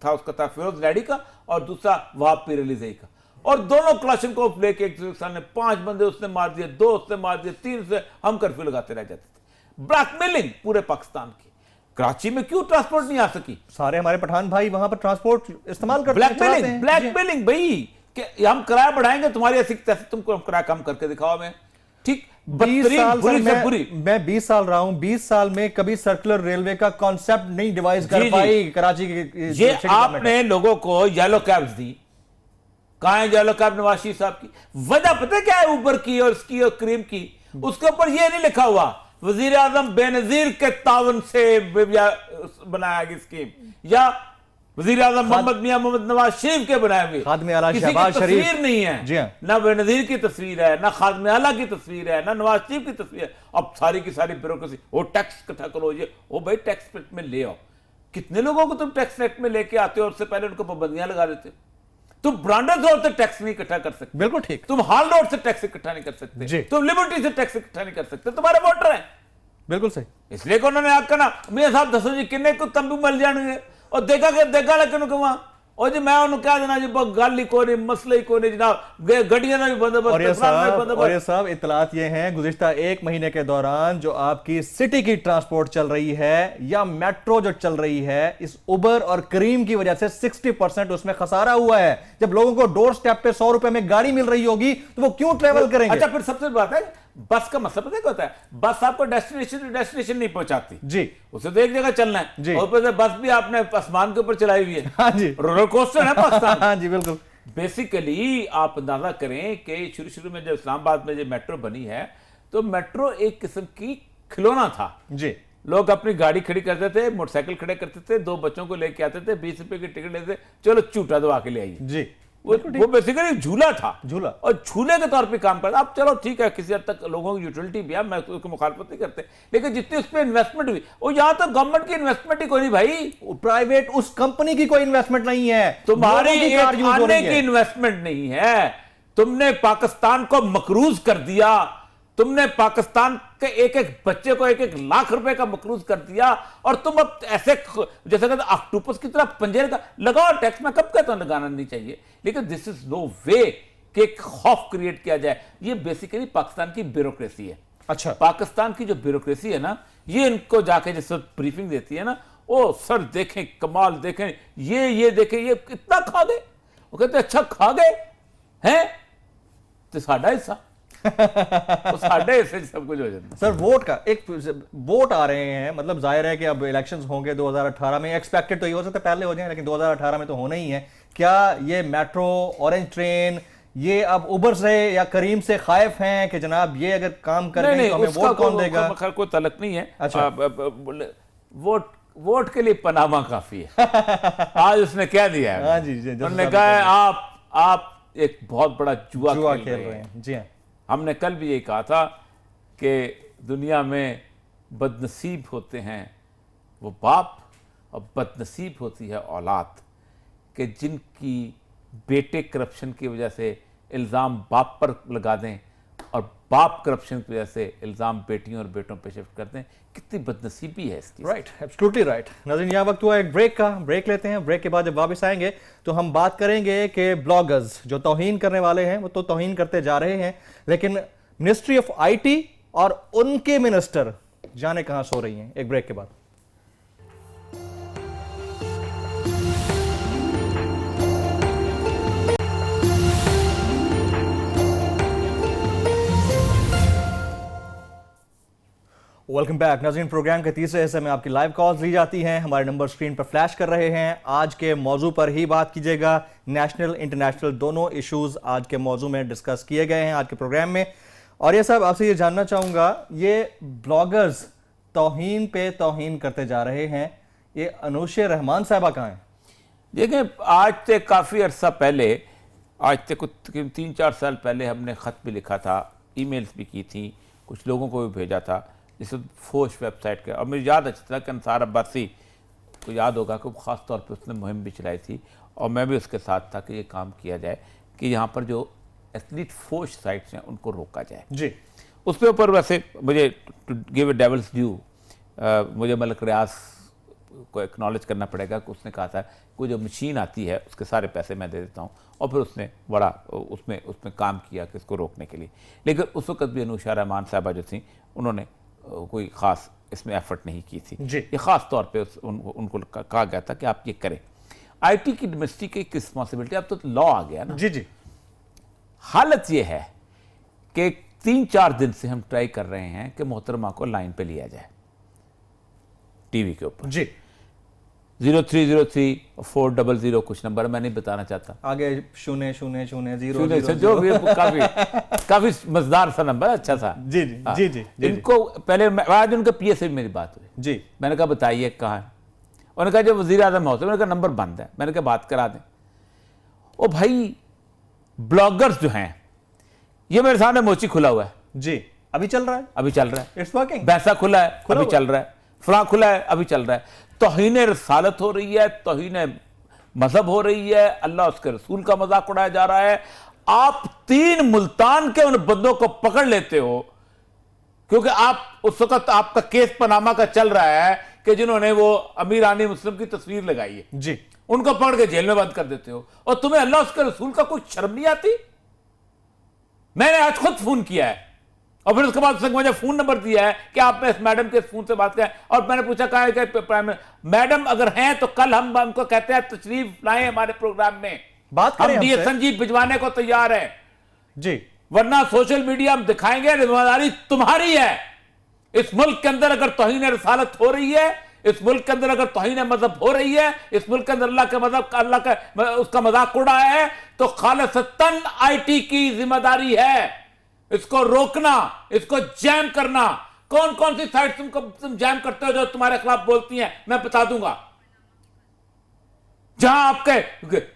था, उसका था फिरोज लैडी का, और दूसरा वहाब पीर अली ज़ई का, और दोनों क्लाशन को लेके एक दूसरे ने 5 बंदे उसने मार दिए, 2 उसने मार दिए, 3 से हम कर्फ्यू लगाते रह जाते थे। ब्लैकमेलिंग पूरे पाकिस्तान की। कराची में क्यों ट्रांसपोर्ट नहीं आ सकी? सारे हमारे पठान भाई वहां पर ट्रांसपोर्ट इस्तेमाल करते हैं। ब्लैकमेलिंग भाई कि हम किराया बढ़ाएंगे, तुम्हारी ऐसी तुमको हम किराया कम करके दिखाओ। मैं ठीक 20 साल मैं 20 साल रहा हूं, 20 साल में कभी सर्कुलर रेलवे का कॉन्सेप्ट नहीं डिवाइस कर पाई कराची के। ये आपने लोगों को येलो कैब्स दी, कहां है येलो कैब नवाज शरीफ साहब की? वजह पता क्या है उबर की और इसकी और क्रीम की? उसके ऊपर ये नहीं लिखा हुआ वजीर आजम बेनजीर के तावन से बनाया गई स्कीम, या वजीर आजम मोहम्मद नवाज शरीफ के बनाए हुए खादमे आला किसी की तस्वीर नहीं है, ना बेनजीर की तस्वीर है, ना खादमे आला की तस्वीर है, ना नवाज शरीफ की तस्वीर है। अब सारी की सारी ब्यूरोक्रेसी, वो टैक्स इकट्ठा करो, ये वो भाई टैक्स में ले आओ। कितने लोगों को तुम टैक्स एक्ट में लेके आते हो और उससे पहले उनको पाबंदियां लगा देते हो। तुम ब्रांडर रोड से टैक्स नहीं इकट्ठा कर सकते, बिल्कुल ठीक। तुम हाल रोड से टैक्स इकट्ठा नहीं कर सकते, तुम लिबर्टी से टैक्स इकट्ठा नहीं कर सकते, तुम्हारे वोटर हैं। बिल्कुल सही। इसलिए को उन्होंने आग करना मियां साहब दसो जी किन्ने को तंबू मिल जाएंगे और देखा लेकिन वहां और जी मैं उन्होंने कह देना जी गल ही कोई नहीं, मसले ही कोई नहीं जनाब, गड्डियां भी बंदोबस्त। और ये सब इतलात ये हैं गुज़िश्ता 1 महीने के दौरान जो आपकी सिटी की ट्रांसपोर्ट चल रही है या मेट्रो जो चल रही है, इस उबर और क्रीम की वजह से 60% उसमें खसारा हुआ है। जब लोगों को डोर स्टेप पे 100 रुपए में गाड़ी मिल रही होगी तो वो क्यों ट्रेवल करेंगे? अच्छा, फिर सबसे बात है बस का मसला पता क्या होता है? बस आपको डेस्टिनेशन नहीं पहुंचाती जी, उसे तो एक जगह चलना है जी, और ऊपर से बस भी आपने आसमान के ऊपर चलाई हुई है। हाँ जी, रोलर कोस्टर है पाकिस्तान। हाँ जी बिल्कुल। बेसिकली आप अंदाजा करें कि शुरू में जब इस्लामाबाद में जो मेट्रो बनी है, तो मेट्रो एक किस्म की खिलौना था जी। लोग अपनी गाड़ी खड़ी करते थे, मोटरसाइकिल खड़े करते थे, 2 बच्चों को लेके आते थे, 20 रुपए की टिकट लेते, चलो चूटा दवा के ले आइए जी। वो बेसिकली झूला था, झूला और झूले के तौर पे काम करता। अब चलो ठीक है, किसी हद तक लोगों की यूटिलिटी भी है, मैं उसको मुखालफत नहीं करते, लेकिन जितनी उस पर इन्वेस्टमेंट हुई, और यहाँ तो गवर्नमेंट की इन्वेस्टमेंट ही कोई नहीं भाई, प्राइवेट उस कंपनी की कोई इन्वेस्टमेंट नहीं है, तुम्हारी आने की इन्वेस्टमेंट नहीं है। तुमने पाकिस्तान को मकरूज कर दिया, तुमने पाकिस्तान के एक एक बच्चे को 1-1 लाख रुपए का मकरूज कर दिया, और तुम अब ऐसे जैसे कहते ऑक्टोपस की तरह पंजे लगाओ टैक्स। मैं कब कहता हूं लगाना नहीं चाहिए, लेकिन दिस इज नो वे कि खौफ क्रिएट किया जाए। ये बेसिकली पाकिस्तान की ब्यूरोक्रेसी है। अच्छा, पाकिस्तान की जो ब्यूरोक्रेसी है ना, ये इनको जाके जिस वक्त ब्रीफिंग देती है ना, ओ सर देखें कमाल, देखें ये देखें, ये कितना खा गए। वो कहते अच्छा खा गए हैं तो साडा हिस्सा तो साढ़े हिस्से सब कुछ हो जाता। सर वोट का एक वोट आ रहे हैं, मतलब जाहिर है कि अब इलेक्शंस होंगे 2018 में, एक्सपेक्टेड तो ये हो सकता है पहले हो जाए, लेकिन 2018 में तो होना ही है। क्या ये मेट्रो, ऑरेंज ट्रेन, ये अब उबर से या करीम से खाइफ हैं कि जनाब ये अगर काम करेंगे तो हमें वोट कौन देगा? खैर कोई तलक नहीं है। अच्छा। वोट के लिए पनामा काफी है। आज उसने क्या दिया है? हाँ जी, उन्होंने कहा है आप एक बहुत बड़ा जुआ खेल रहे हैं। जी हाँ, हमने कल भी ये कहा था कि दुनिया में बदनसीब होते हैं वो बाप और बदनसीब होती है औलाद, कि जिनकी बेटे करप्शन की वजह से इल्ज़ाम बाप पर लगा दें और बाप करप्शन की वजह से इल्ज़ाम बेटियों और बेटों पर शिफ्ट कर दें। कितनी बदनसीबी है इसकी। Right, absolutely right. नाज़रीन, यहाँ वक्त हुआ एक ब्रेक का। ब्रेक लेते हैं। ब्रेक के बाद जब वापस आएंगे तो हम बात करेंगे कि ब्लॉगर्स जो तौहीन करने वाले हैं वो तो तौहीन करते जा रहे हैं, लेकिन मिनिस्ट्री ऑफ आईटी और उनके मिनिस्टर जाने कहां सो रही हैं। एक ब्रेक के बाद। Welcome back. नाज़रीन, प्रोग्राम के तीसरे हिस्से में आपकी लाइव कॉल्स ली जाती हैं। हमारे नंबर स्क्रीन पर फ्लैश कर रहे हैं। आज के मौजू पर ही बात कीजिएगा। नेशनल इंटरनेशनल दोनों इश्यूज आज के मौजू में डिस्कस किए गए हैं आज के प्रोग्राम में। और ये साहब, आपसे ये जानना चाहूँगा, ये ब्लॉगर्स तौहीन पे तौहीन करते जा रहे हैं, ये अनूशे रहमान साहबा कहाँ हैं? देखिए, आज से काफ़ी अर्सा पहले, आज से कुछ 3-4 साल पहले हमने ख़त भी लिखा था, ईमेल्स भी की थी, कुछ लोगों को भी भेजा था इस फोश वेबसाइट के। और मुझे याद अच्छा था कि अंसार अब्बासी को याद होगा कि ख़ास तौर पे उसने मुहिम भी चलाई थी और मैं भी उसके साथ था कि ये काम किया जाए कि यहाँ पर जो एथलीट फोश साइट्स हैं उनको रोका जाए जी। उसके ऊपर वैसे मुझे to give a devil's due, मुझे मलिक रियाज को एक्नॉलेज करना पड़ेगा कि उसने कहा था कोई जो मशीन आती है उसके सारे पैसे मैं दे देता हूँ, और फिर उसने बड़ा उसमें काम किया कि इसको रोकने के लिए। लेकिन उस वक्त भी अनूशा रहमान साहबा जो थी उन्होंने कोई ख़ास इसमें एफर्ट नहीं की थी। ये ख़ास तौर पे उनको कहा गया था कि आप ये करें। आईटी की मिनिस्ट्री की एक रिस्पॉन्सिबिलिटी, अब तो लॉ आ गया ना। जी जी। हालत ये है कि 3-4 दिन से हम ट्राई कर रहे हैं कि मोहतरमा को लाइन पे लिया जाए टीवी के ऊपर। जी। 0303-400 कुछ नंबर मैं नहीं बताना चाहता, आगे 00000 जो भी काफी मजेदार सा नंबर, अच्छा सा। जी जी जी जी। इनको पहले आज उनके पीए से भी मेरी बात हुई जी। मैंने कहा बताइए कहाँ है। उन्होंने कहा जो वजीर आजम होते, मैंने कहा नंबर बंद है। मैंने कहा बात करा दें। ओ भाई, ब्लॉगर्स जो हैं, ये मेरे सामने मोची खुला हुआ है जी, अभी चल रहा है, अभी चल रहा है। It's working. बैसा खुला है, अभी चल रहा है। फलां खुला है, अभी चल रहा है। तौहीन रसालत हो रही है, तौहीन मजहब हो रही है, अल्लाह उसके रसूल का मजाक उड़ाया जा रहा है। आप 3 मुल्तान के उन बंदों को पकड़ लेते हो क्योंकि आप उस वक्त आपका केस पनामा का चल रहा है कि जिन्होंने वो अमीर आनी मुस्लिम की तस्वीर लगाई है जी, उनको पकड़ के जेल में बंद कर देते हो, और तुम्हें अल्लाह उसके रसूल का कोई शर्म नहीं आती। मैंने आज खुद फोन किया है और फिर उसके बाद उसने मुझे फोन नंबर दिया है कि आपने इस मैडम के फोन से बात करें, और मैंने पूछा कहा है कि मैडम अगर हैं तो कल हम उनको कहते हैं तशरीफ लाएं हमारे प्रोग्राम में, बात करें। हम डीएसएन जी भिजवाने को तैयार हैं जी, वरना सोशल मीडिया हम दिखाएंगे। जिम्मेदारी तुम्हारी है। इस मुल्क के अंदर अगर तौहीन रसालत हो रही है, इस मुल्क के अंदर अगर तौहीन मजहब हो रही है, इस मुल्क के अंदर अल्लाह के मजहब का, अल्लाह का उसका मजाक उड़ाया है, तो खालिसतन आईटी की जिम्मेदारी है इसको रोकना, इसको जैम करना। कौन कौन सी साइट तुम जैम करते हो जो तुम्हारे खिलाफ बोलती हैं, मैं बता दूंगा। जहां आपके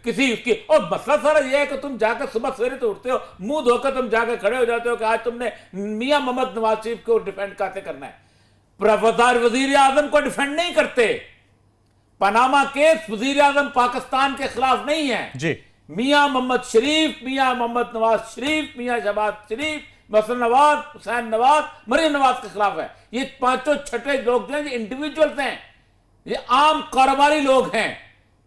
किसी उसकी, और मसला सारा यह है कि तुम जाकर सुबह सवेरे तो उठते हो, मुंह धोकर तुम जाकर खड़े हो जाते हो कि आज तुमने मियां मोहम्मद नवाज शरीफ को डिफेंड कैसे करना है। वजीर आजम को डिफेंड नहीं करते। पनामा केस वजीर आजम पाकिस्तान के खिलाफ नहीं है जी, मियां मोहम्मद शरीफ, मियां मोहम्मद नवाज शरीफ, मियां शहबाज शरीफ, मसलन नवाज, हुसैन नवाज, मरीम नवाज के खिलाफ है। ये पांचों छठे लोग जो हैं ये इंडिविजुअल्स हैं, ये आम कारोबारी लोग हैं।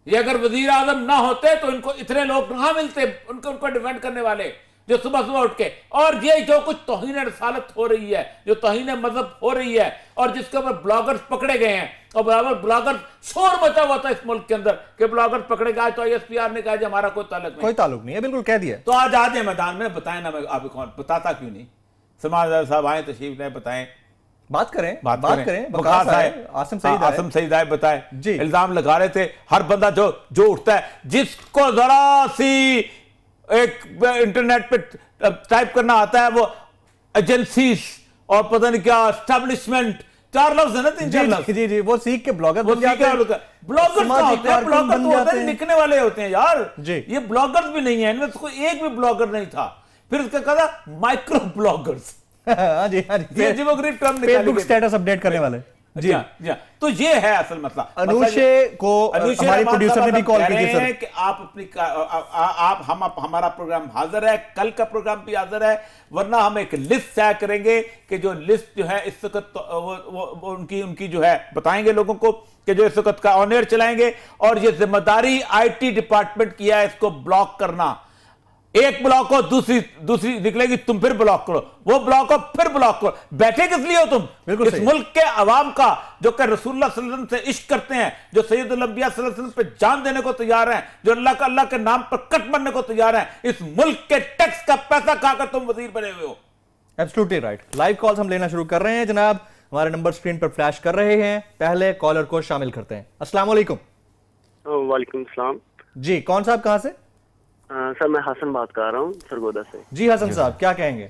ये अगर वजीर आजम ना होते तो इनको इतने लोग ना मिलते उनको डिफेंड करने वाले, जो सुबह सुबह उठ के। और ये जो कुछ तौहीन रसालत हो रही है, जो तौहीन मजहब हो रही है, और जिसके ऊपर ब्लॉगर्स पकड़े गए हैं, और बराबर ब्लॉगर्स शोर मचा हुआ था इस मुल्क के अंदर कि ब्लॉगर्स पकड़े गए, तो ISPR ने कहा कि हमारा कोई ताल्लुक नहीं है, बिल्कुल कह दिया। तो आज आ जाए मैदान में, बताएं ना, मैं आप कौन बताता क्यों नहीं। समाजदार साहब आए, तशरीफ लाए, बताएं, बात करें। वकास आए, आसिम सईद आए, बताएं। इल्जाम लगा रहे थे हर बंदा जो उठता है, जिसको जरा सी एक इंटरनेट पे टाइप करना आता है, वो एजेंसीज और पता नहीं क्या एस्टेब्लिशमेंट, 4 लफ्ज है ना, 3-4 लफ्ज। जी, वो सीख के ब्लॉगर बन जाते हैं। ब्लॉगर होते हैं, लिखने वाले होते हैं यार जी। ये ब्लॉगर्स भी नहीं है, इनमें कोई एक भी ब्लॉगर नहीं था। फिर उसका कहा micro bloggers, Facebook status update करने वाले। जी जी, तो ये है असल मसला। अनुषे को हमारे प्रोड्यूसर ने भी कॉल की थी सर कि आप अपनी हमारा प्रोग्राम हाजिर है, कल का प्रोग्राम भी हाजिर है, वरना हम एक लिस्ट तय करेंगे कि जो लिस्ट जो है इस वक्त वो उनकी जो है बताएंगे लोगों को कि जो इस वक्त का ऑन एयर चलाएंगे। और ये जिम्मेदारी IT डिपार्टमेंट की है इसको ब्लॉक करना। एक ब्लॉक हो, दूसरी निकलेगी, तुम फिर ब्लॉक करो, वो ब्लॉक हो फिर ब्लॉक करो। बैठे किस लिए हो तुम? इस मुल्क के अवाम का जो कि रसूलुल्लाह सल्लल्लाहु अलैहि वसल्लम से इश्क करते हैं, जो सैयदुल अंबिया सल्लल्लाहु अलैहि वसल्लम पे जान देने को तैयार हैं, जो अल्लाह के नाम पर कट बनने को तैयार हैं, इस मुल्क के टैक्स का पैसा खाकर तुम वजीर बने हुए हो। Absolutely right. लाइव कॉल्स हम लेना शुरू कर रहे हैं जनाब, हमारे नंबर स्क्रीन पर फ्लैश कर रहे हैं। पहले कॉलर को शामिल करते हैं। अस्सलाम वालेकुम। वालेकुम सलाम जी, कौन साहब कहां से? सर मैं हसन बात कर रहा हूँ सरगोदा से। जी हसन साहब, क्या कहेंगे?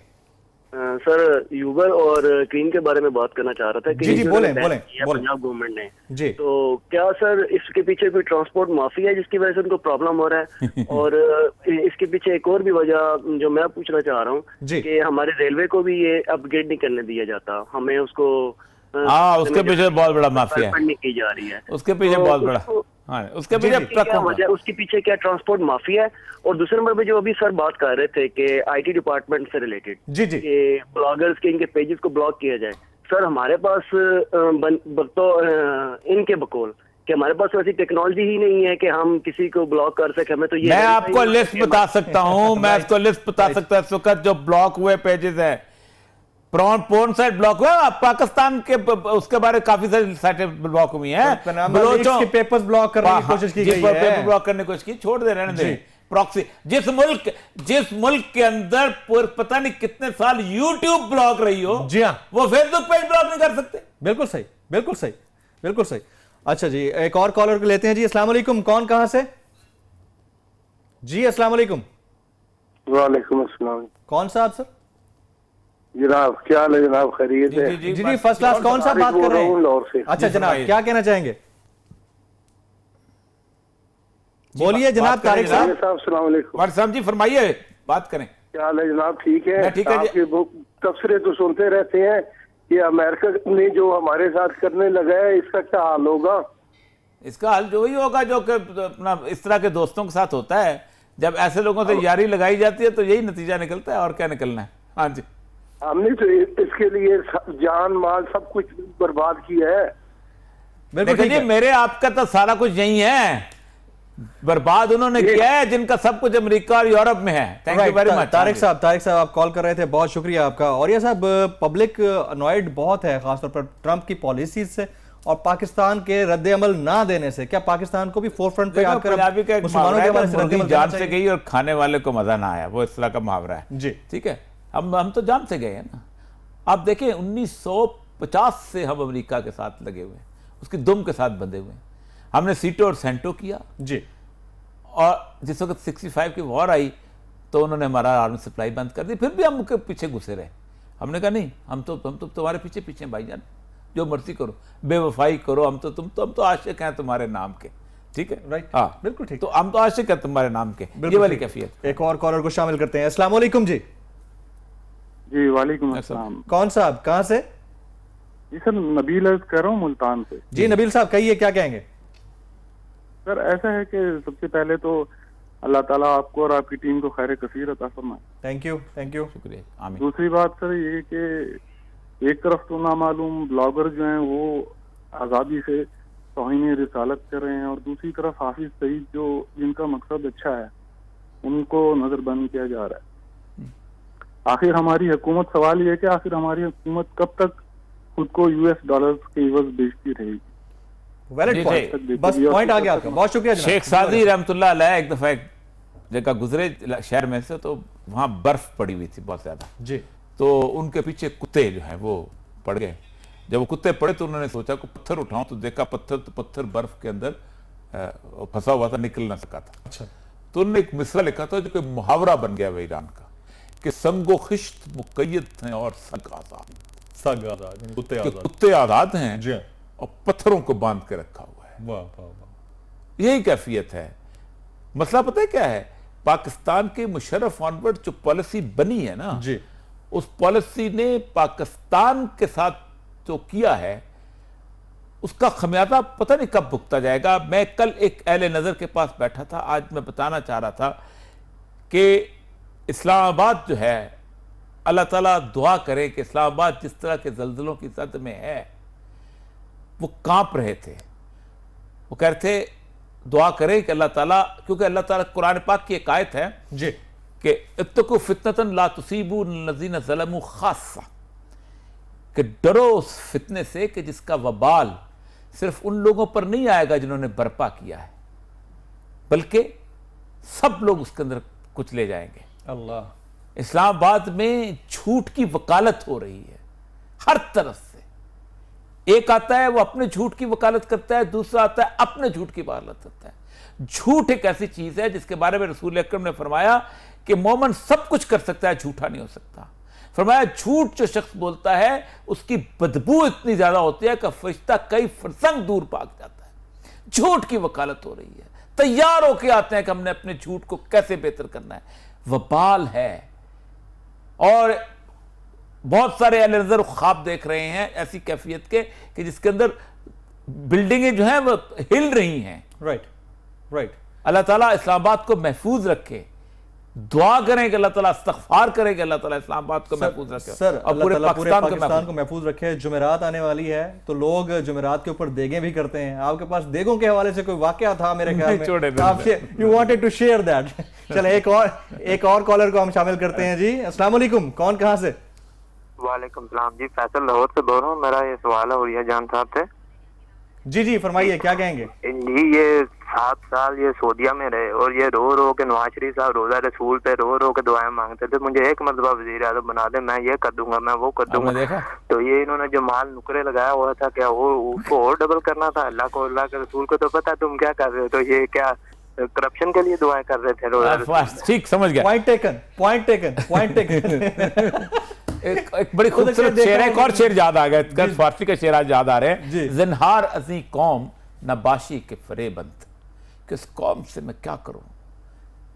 सर यूबर और क्रीम के बारे में बात करना चाह रहा था कि जी बोलें। पंजाब गवर्नमेंट ने जी, तो क्या सर इसके पीछे कोई ट्रांसपोर्ट माफी है जिसकी वजह से उनको प्रॉब्लम हो रहा है? और इसके पीछे एक और भी वजह जो मैं पूछना चाह रहा हूँ कि हमारे रेलवे को भी ये अपग्रेड नहीं करने दिया जाता, हमें उसको उसके पीछे बहुत बड़ा माफिया है की जा रही है, उसके पीछे बहुत बड़ा उसके पीछे क्या ट्रांसपोर्ट माफिया है? और दूसरे नंबर पे जो अभी सर बात कर रहे थे कि IT डिपार्टमेंट से रिलेटेड जी ब्लॉगर्स के इनके पेजेस को ब्लॉक किया जाए, सर हमारे पास इनके बकौल कि हमारे पास वैसी टेक्नोलॉजी ही नहीं है कि हम किसी को ब्लॉक कर सके। हमें तो ये मैं आपको लिस्ट बता सकता हूँ, मैं इसको लिस्ट बता सकता हूँ इस वक्त जो ब्लॉक हुए पेजेस है। पोर्न साइट ब्लॉक हुआ पाकिस्तान के, उसके बारे काफी सारी साइटें ब्लॉक हुई हैं। बलोचों के पेपर्स ब्लॉक करने की कोशिश की गई है, पेपर ब्लॉक करने की कोशिश की, छोड़ दे रहने दे। प्रॉक्सी जिस मुल्क के अंदर पता नहीं कितने साल यूट्यूब ब्लॉक रही हो, जी हाँ, वो फेसबुक पेज ब्लॉक नहीं कर सकते। बिल्कुल सही। अच्छा जी, एक और कॉलर को लेते हैं जी। अस्सलाम वालेकुम, कौन कहां से? जी अस्सलाम वालेकुम। वालेकुम अस्सलाम। कौन साहब सर? जनाब क्या हाल है जनाब? खैरियत है? जी फर्स्ट क्लास। कौन सा बात कर रहे हैं? लाहौर से। अच्छा जनाब, क्या कहना चाहेंगे? बोलिए जनाब। तारिक साहब। अस्सलाम वालेकुम। साहब जी फरमाइए, बात करें। क्या हाल है जनाब? ठीक है। ठीक है। आपके तबसरे तो सुनते रहते हैं कि अमेरिका ने जो हमारे साथ करने लगा है, इसका क्या हाल होगा? इसका हाल जो ही होगा जो अपना इस तरह के दोस्तों के साथ होता है, जब ऐसे लोगों से यारी लगाई जाती है तो यही नतीजा निकलता है, और क्या निकलना है। हाँ जी, हमने तो इसके लिए जान माल सब कुछ बर्बाद किया है। देखिए मेरे आपका तो सारा कुछ यही है, बर्बाद उन्होंने किया है जिनका सब कुछ अमेरिका और यूरोप में है। Thank you very much. Tariq साहब आप कॉल कर रहे थे, बहुत शुक्रिया आपका। और ये साहब पब्लिक अनॉयड बहुत है, खासतौर पर ट्रंप की पॉलिसीज से और पाकिस्तान के रद्द-ए-अमल ना देने से। क्या पाकिस्तान को भी फोरफ्रंट पे आकर मुसलमानों के हवाले से जान से गई और खाने वाले को मजा ना आया, वो इस तरह का मुहावरा है जी। ठीक है, हम तो जान से गए हैं ना। आप देखें 1950 से हम अमेरिका के साथ लगे हुए हैं, उसकी दुम के साथ बंधे हुए हैं। हमने सीटो और सेंटो किया जी, और जिस वक्त 65 की वॉर आई तो उन्होंने हमारा आर्मी सप्लाई बंद कर दी, फिर भी हम उनके पीछे घुसे रहे। हमने कहा नहीं, हम तो तुम्हारे पीछे भाईजान, जो मर्जी करो, बेवफाई करो, हम तो आशिक हैं तुम्हारे नाम के। ठीक है, राइट, हाँ बिल्कुल ठीक। तो हम तो आशिक हैं तुम्हारे नाम के, ये वाली कैफियत। एक और कॉलर को शामिल करते हैं। अस्सलाम वालेकुम जी। जी वालेकुम अस्सलाम। कौन साहब, कहां से? जी सर नबील अर्ज कर रहा हूँ मुल्तान से। जी नबील साहब कहिए, क्या कहेंगे? सर ऐसा है कि सबसे पहले तो अल्लाह ताला आपको और आपकी टीम को खैर कसीर अता फरमाए। Thank you, thank you. शुक्रिया, आमीन। दूसरी बात सर ये कि एक तरफ तो नामालूम ब्लॉगर जो हैं वो आज़ादी से तौहीन रिसालत कर रहे हैं और दूसरी तरफ हाफिज सईद जो जिनका मकसद अच्छा है उनको नजरबंद किया जा रहा है। आखिर हमारी हुकूमत, सवाल ये है कि आखिर हमारी हुकूमत कब तक खुद को यूएस डॉलर्स के इवज बेचती रहेगी? वैलिड पॉइंट, बस पॉइंट आ गया आपका, बहुत शुक्रिया जनाब। शेख सादी रहमतुल्लाह अलैह एक दफा एक जगह गुजरे शहर में से, तो वहां बर्फ पड़ी हुई थी बहुत ज्यादा जी। तो उनके पीछे कुत्ते जो हैं वो पड़ गए। जब वो कुत्ते पड़े तो उन्होंने सोचा कि पत्थर उठाऊं, तो देखा पत्थर बर्फ के अंदर फंसा हुआ था, निकल ना सका था। अच्छा। तो उन्होंने एक मिसरा लिखा था जो कि मुहावरा बन गया वह ईरान का, कि संगो खिश्त मुकय्यद हैं और सग आजाद। सग आजाद, कुत्ते कि आजाद। कुत्ते आजाद हैं जी। और पत्थरों को बांध के रखा हुआ है। वाह वाह वाह। यही कैफियत है। मसला पता है क्या है? पाकिस्तान के मुशर्रफ ऑनवर्ड जो पॉलिसी बनी है ना जी, उस पॉलिसी ने पाकिस्तान के साथ जो किया है उसका खमियाजा पता नहीं कब भुगता जाएगा। मैं कल एक अहले नजर के पास बैठा था, आज मैं बताना चाह रहा था कि इस्लामाबाद जो है, अल्लाह ताला दुआ करे कि इस्लामाबाद जिस तरह के जल्जलों की जद में है वो कांप रहे थे। वो कह रहे थे दुआ करें कि अल्लाह ताला, क्योंकि अल्लाह ताला कुरान पाक की एक आयत है जी कि इत्तकू फितनतन ला तुसीबू लज़ीना ज़लमू खासा, कि डरो उस फितने से कि जिसका वबाल सिर्फ उन लोगों पर नहीं आएगा जिन्होंने बर्पा किया है, बल्कि सब लोग उसके अंदर कुछ ले जाएंगे। अल्लाह। इस्लामाबाद में झूठ की वकालत हो रही है हर तरफ से। एक आता है वो अपने झूठ की वकालत करता है, दूसरा आता है अपने झूठ की वकालत करता है। झूठ एक ऐसी चीज है जिसके बारे में रसूल अकरम ने फरमाया कि मोमिन सब कुछ कर सकता है, झूठा नहीं हो सकता। फरमाया झूठ जो शख्स बोलता है उसकी बदबू इतनी ज्यादा होती है कि फरिश्ता कई फरसंग दूर भाग जाता है। झूठ की वकालत हो रही है, तैयार होके आते हैं कि हमने अपने झूठ को कैसे बेहतर करना है। वबाल है और बहुत सारे अहले नज़र ख्वाब देख रहे हैं ऐसी कैफियत के कि जिसके अंदर बिल्डिंगें जो हैं वो हिल रही हैं। Right right. अल्लाह ताला इस्लामाबाद को महफूज रखे। दुआ करें कि अल्लाह ताला, इस्तग़फ़ार करें कि अल्लाह ताला इस्लामाबाद को महफूज रखे सर, और पूरे पाकिस्तान को महफूज रखे। जुमेरात आने वाली है तो लोग जुमेरात के ऊपर देगें भी करते हैं। आपके पास देगों के हवाले से कोई वाकया था मेरे ख्याल में, आपसे you wanted to share that. चले एक और कॉलर को हम शामिल करते हैं जी। अस्सलाम वालेकुम, कौन कहां से? वालेकुम सलाम जी, फैसल लाहौर से बोल रहा हूँ। मेरा ये सवाल है उरिया जान साहब से। जी जी फरमाइए, क्या कहेंगे? जी, ये 7 साल ये सऊदीया में रहे और ये रो रो के नवाज शरीफ साहब रोजा रसूल पे रो रो के दुआएं मांगते थे, मुझे एक मरतबा वजीर आज़म बना दे, मैं ये कर दूंगा, मैं वो कर दूंगा। तो ये इन्होंने जो माल नुकरे लगाया हुआ था, क्या वो उसको और डबल करना था? अल्लाह को, अल्लाह के रसूल को तो पता तुम क्या कर रहे हो। तो ये क्या करप्शन के लिए दुआएं कर रहे थे रोजा? ठीक, समझ गया। Point taken. एक बड़ी खूबसूरत शेर है, एक और शेर याद आ गया, फारसी का शेर आज याद आ रहे हैं। ज़िन्हार अज़ी कौम नबाशी के फरेबंद, किस कौम से मैं क्या करूं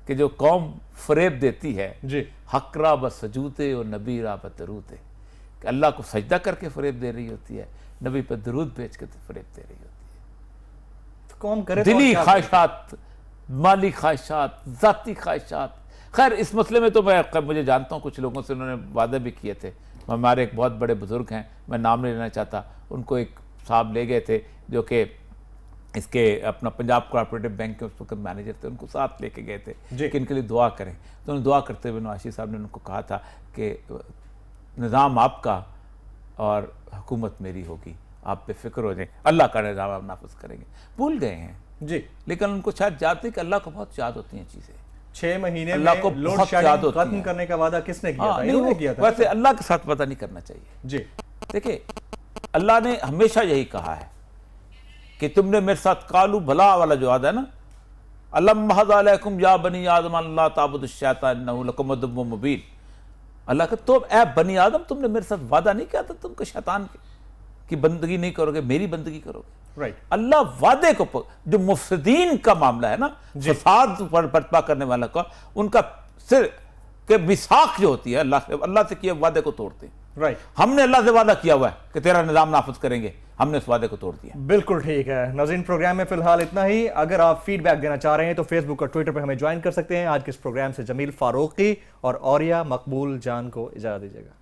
कि जो कौम फरेब देती है जी। हकरा ब सजूते और नबीरा ब दरूदे, कि अल्लाह को सजदा करके फरेब दे रही होती है, नबी पर दरूद भेज के फरेब दे रही होती है। तो कौन करे? दिली ख्वाहिशात, माली ख्वाहिशात, जाती ख्वाहिशात। खैर इस मसले में तो मुझे जानता हूँ कुछ लोगों से उन्होंने वादे भी किए थे। हमारे एक बहुत बड़े बुजुर्ग हैं, मैं नाम नहीं लेना चाहता, उनको एक साहब ले गए थे जो कि इसके अपना पंजाब कोऑपरेटिव बैंक के उस वक्त मैनेजर थे, उनको साथ लेके गए थे कि इनके लिए दुआ करें। तो उन्होंने दुआ करते हुए नवाज शरीफ साहब ने उनको कहा था कि निज़ाम आपका और हुकूमत मेरी होगी, आप बेफिक्र हो जाएं, अल्लाह का निज़ाम आप नाफिज करेंगे। भूल गए हैं जी, लेकिन उनको शायद याद थी कि अल्लाह को बहुत याद होती हैं चीज़ें। 6 महीने अल्लाह को बहुत याद होती है। खत्म करने का वादा किसने किया था? इन्होंने किया था। वैसे अल्लाह के साथ वादा नहीं करना चाहिए जी। देखिए अल्लाह ने हमेशा यही कहा है कि तुमने मेरे साथ कालू भला वाला जो वादा है ना, अल्लाम महदुम या बनी आदम अल्लाह ताबुद शैतान इन्नहु लकुम अदुव्वुम मुबीन। अल्लाह का तो ए बनी आदम, तुमने मेरे साथ वादा नहीं किया था तुमको शैतान की बंदगी नहीं करोगे, मेरी बंदगी करोगे। राइट। अल्लाह वादे को, जो मुफसिदीन का मामला है ना, फसाद पर बर्पा करने वाला का, उनका सिर के मिसाक जो होती है अल्लाह से किए वादे को तोड़ते हैं। राइट। हमने अल्लाह से वादा किया हुआ है कि तेरा निजाम नाफिज करेंगे, हमने उस वादे को तोड़ दिया। बिल्कुल ठीक है नाज़रीन, प्रोग्राम में फिलहाल इतना ही। अगर आप फीडबैक देना चाह रहे हैं तो फेसबुक और ट्विटर पर हमें ज्वाइन कर सकते हैं। आज के इस प्रोग्राम से जमील फारूकी और औरिया मकबूल जान को इजाजत दीजिएगा।